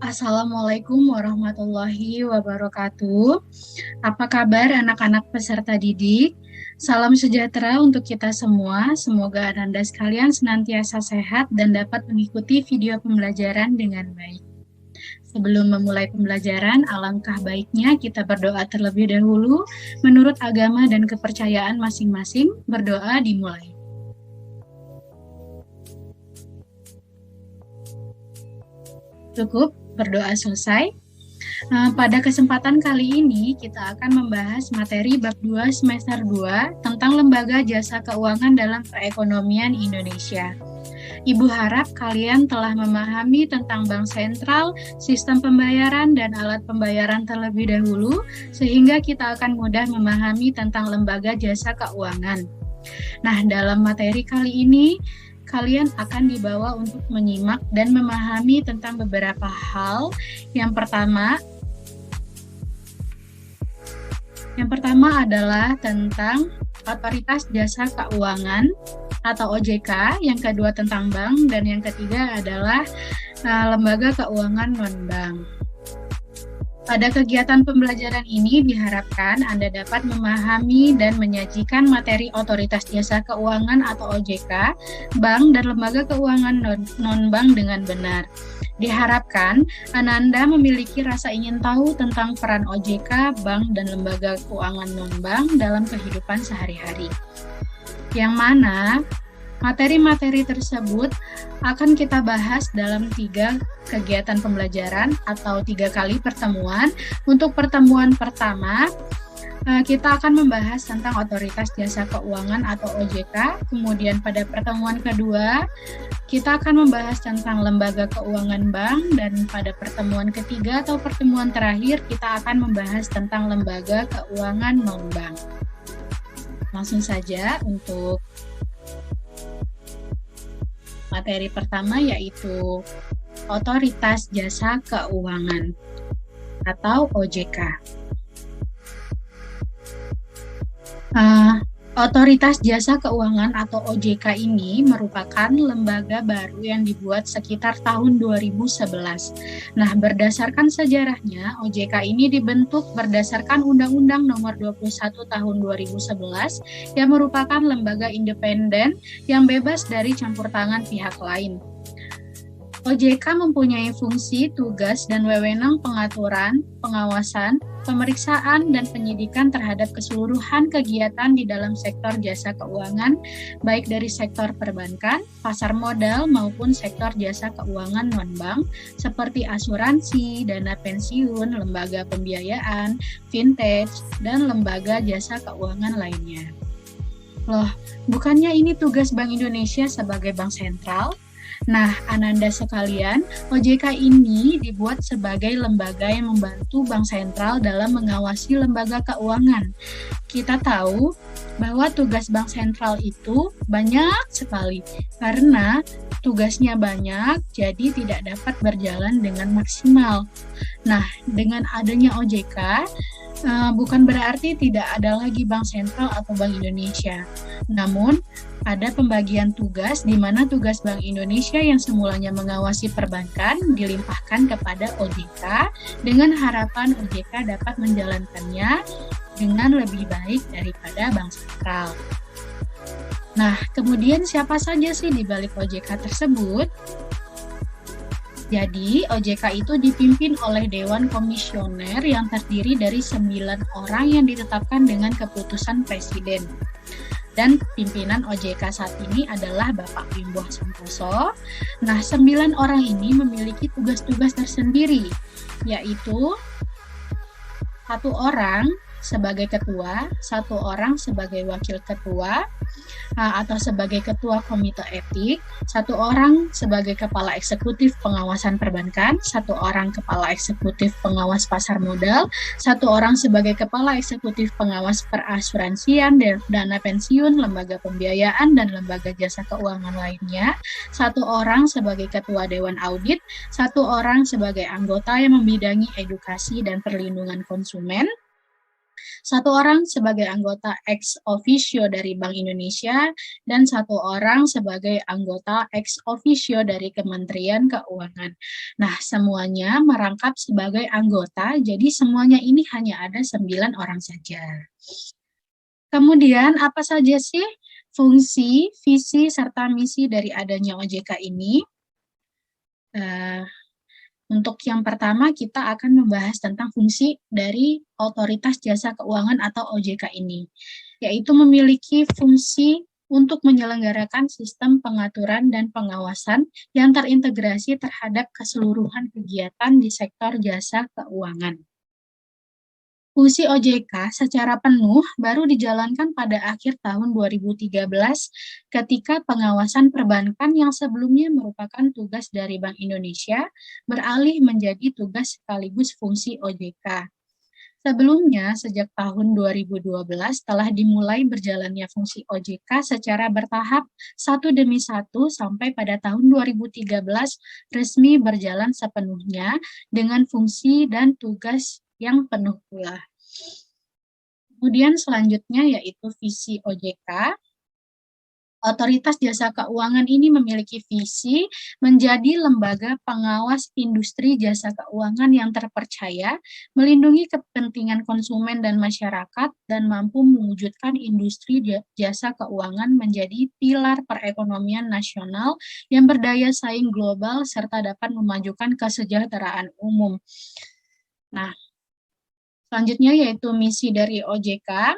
Assalamualaikum warahmatullahi wabarakatuh. Apa kabar anak-anak peserta didik? Salam sejahtera untuk kita semua. Semoga Anda sekalian senantiasa sehat dan dapat mengikuti video pembelajaran dengan baik. Sebelum memulai pembelajaran, alangkah baiknya kita berdoa terlebih dahulu. Menurut agama dan kepercayaan masing-masing, berdoa dimulai. Cukup, berdoa selesai. Pada kesempatan kali ini kita akan membahas materi bab 2 semester 2 tentang lembaga jasa keuangan dalam perekonomian Indonesia. Ibu harap kalian telah memahami tentang bank sentral, sistem pembayaran, dan alat pembayaran terlebih dahulu, sehingga kita akan mudah memahami tentang lembaga jasa keuangan. Nah, dalam materi kali ini, kalian akan dibawa untuk menyimak dan memahami tentang beberapa hal. Yang pertama adalah tentang Otoritas Jasa Keuangan atau OJK, yang kedua tentang bank, dan yang ketiga adalah lembaga keuangan non-bank. Pada kegiatan pembelajaran ini diharapkan Anda dapat memahami dan menyajikan materi Otoritas Jasa Keuangan atau OJK, bank, dan lembaga keuangan non-bank dengan benar. Diharapkan Anda memiliki rasa ingin tahu tentang peran OJK, bank, dan lembaga keuangan non-bank dalam kehidupan sehari-hari. Yang mana materi-materi tersebut akan kita bahas dalam 3 kegiatan pembelajaran atau 3 kali pertemuan. Untuk pertemuan pertama, kita akan membahas tentang Otoritas Jasa Keuangan atau OJK. Kemudian pada pertemuan kedua, kita akan membahas tentang lembaga keuangan bank. Dan pada pertemuan ketiga atau pertemuan terakhir, kita akan membahas tentang lembaga keuangan non-bank. Langsung saja untuk materi pertama, yaitu Otoritas Jasa Keuangan atau OJK. Otoritas Jasa Keuangan atau OJK ini merupakan lembaga baru yang dibuat sekitar tahun 2011. Nah, berdasarkan sejarahnya, OJK ini dibentuk berdasarkan Undang-Undang Nomor 21 Tahun 2011 yang merupakan lembaga independen yang bebas dari campur tangan pihak lain. OJK mempunyai fungsi, tugas, dan wewenang pengaturan, pengawasan, pemeriksaan, dan penyidikan terhadap keseluruhan kegiatan di dalam sektor jasa keuangan, baik dari sektor perbankan, pasar modal, maupun sektor jasa keuangan non-bank, seperti asuransi, dana pensiun, lembaga pembiayaan, fintech, dan lembaga jasa keuangan lainnya. Loh, bukannya ini tugas Bank Indonesia sebagai bank sentral? Nah, Ananda sekalian, OJK ini dibuat sebagai lembaga yang membantu Bank Sentral dalam mengawasi lembaga keuangan. Kita tahu bahwa tugas Bank Sentral itu banyak sekali, karena tugasnya banyak, jadi tidak dapat berjalan dengan maksimal. Nah, dengan adanya OJK, bukan berarti tidak ada lagi Bank Sentral atau Bank Indonesia. Namun, ada pembagian tugas di mana tugas Bank Indonesia yang semulanya mengawasi perbankan dilimpahkan kepada OJK dengan harapan OJK dapat menjalankannya dengan lebih baik daripada Bank Sentral. Nah, kemudian siapa saja sih di balik OJK tersebut? Jadi, OJK itu dipimpin oleh Dewan Komisioner yang terdiri dari 9 orang yang ditetapkan dengan keputusan Presiden. Dan pimpinan OJK saat ini adalah Bapak Wimbo Santoso. Nah, 9 orang ini memiliki tugas-tugas tersendiri, yaitu 1 orang sebagai ketua, 1 orang sebagai wakil ketua, atau sebagai ketua komite etik, 1 orang sebagai kepala eksekutif pengawasan perbankan, 1 orang kepala eksekutif pengawas pasar modal, 1 orang sebagai kepala eksekutif pengawas perasuransian, dana pensiun, lembaga pembiayaan, dan lembaga jasa keuangan lainnya, 1 orang sebagai ketua dewan audit, 1 orang sebagai anggota yang membidangi edukasi dan perlindungan konsumen, 1 orang sebagai anggota ex officio dari Bank Indonesia, dan 1 orang sebagai anggota ex officio dari Kementerian Keuangan. Nah, semuanya merangkap sebagai anggota, jadi semuanya ini hanya ada 9 orang saja. Kemudian, apa saja sih fungsi, visi, serta misi dari adanya OJK ini? Untuk yang pertama, kita akan membahas tentang fungsi dari Otoritas Jasa Keuangan atau OJK ini, yaitu memiliki fungsi untuk menyelenggarakan sistem pengaturan dan pengawasan yang terintegrasi terhadap keseluruhan kegiatan di sektor jasa keuangan. Fungsi OJK secara penuh baru dijalankan pada akhir tahun 2013 ketika pengawasan perbankan yang sebelumnya merupakan tugas dari Bank Indonesia beralih menjadi tugas sekaligus fungsi OJK. Sebelumnya, sejak tahun 2012 telah dimulai berjalannya fungsi OJK secara bertahap satu demi satu sampai pada tahun 2013 resmi berjalan sepenuhnya dengan fungsi dan tugas yang penuh pula. Kemudian selanjutnya yaitu visi OJK. Otoritas Jasa Keuangan ini memiliki visi menjadi lembaga pengawas industri jasa keuangan yang terpercaya, melindungi kepentingan konsumen dan masyarakat, dan mampu mewujudkan industri jasa keuangan menjadi pilar perekonomian nasional yang berdaya saing global serta dapat memajukan kesejahteraan umum. Nah, selanjutnya yaitu misi dari OJK.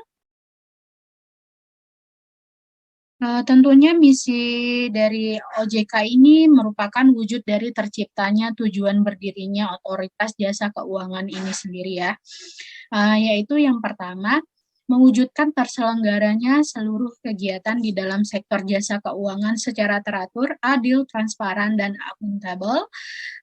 Tentunya misi dari OJK ini merupakan wujud dari terciptanya tujuan berdirinya Otoritas Jasa Keuangan ini sendiri ya, yaitu yang pertama, mewujudkan terselenggaranya seluruh kegiatan di dalam sektor jasa keuangan secara teratur, adil, transparan, dan akuntabel.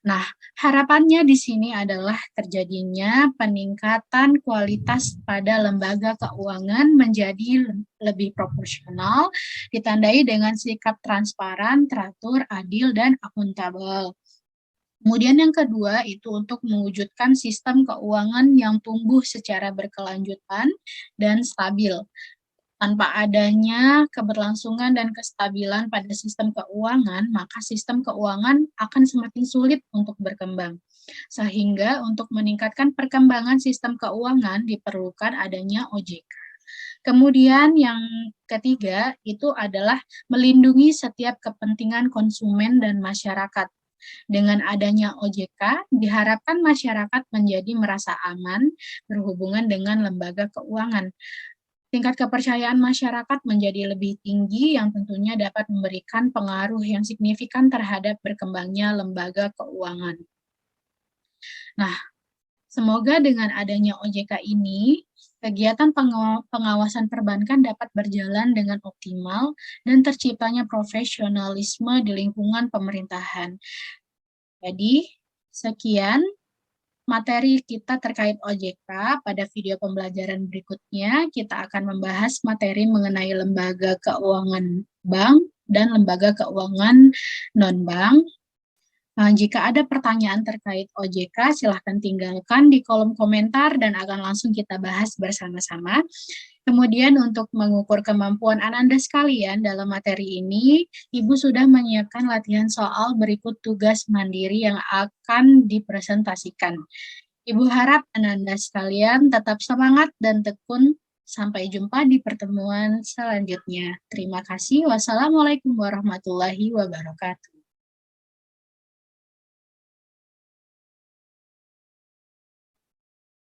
Nah, harapannya di sini adalah terjadinya peningkatan kualitas pada lembaga keuangan menjadi lebih proporsional, ditandai dengan sikap transparan, teratur, adil, dan akuntabel. Kemudian yang kedua itu untuk mewujudkan sistem keuangan yang tumbuh secara berkelanjutan dan stabil. Tanpa adanya keberlangsungan dan kestabilan pada sistem keuangan, maka sistem keuangan akan semakin sulit untuk berkembang. Sehingga untuk meningkatkan perkembangan sistem keuangan diperlukan adanya OJK. Kemudian yang ketiga itu adalah melindungi setiap kepentingan konsumen dan masyarakat. Dengan adanya OJK, diharapkan masyarakat menjadi merasa aman berhubungan dengan lembaga keuangan. Tingkat kepercayaan masyarakat menjadi lebih tinggi yang tentunya dapat memberikan pengaruh yang signifikan terhadap berkembangnya lembaga keuangan. Nah, semoga dengan adanya OJK ini, kegiatan pengawasan perbankan dapat berjalan dengan optimal dan terciptanya profesionalisme di lingkungan pemerintahan. Jadi, sekian materi kita terkait OJK. Pada video pembelajaran berikutnya, kita akan membahas materi mengenai lembaga keuangan bank dan lembaga keuangan non-bank. Jika ada pertanyaan terkait OJK, silahkan tinggalkan di kolom komentar dan akan langsung kita bahas bersama-sama. Kemudian untuk mengukur kemampuan Ananda sekalian dalam materi ini, Ibu sudah menyiapkan latihan soal berikut tugas mandiri yang akan dipresentasikan. Ibu harap Ananda sekalian tetap semangat dan tekun. Sampai jumpa di pertemuan selanjutnya. Terima kasih. Wassalamualaikum warahmatullahi wabarakatuh.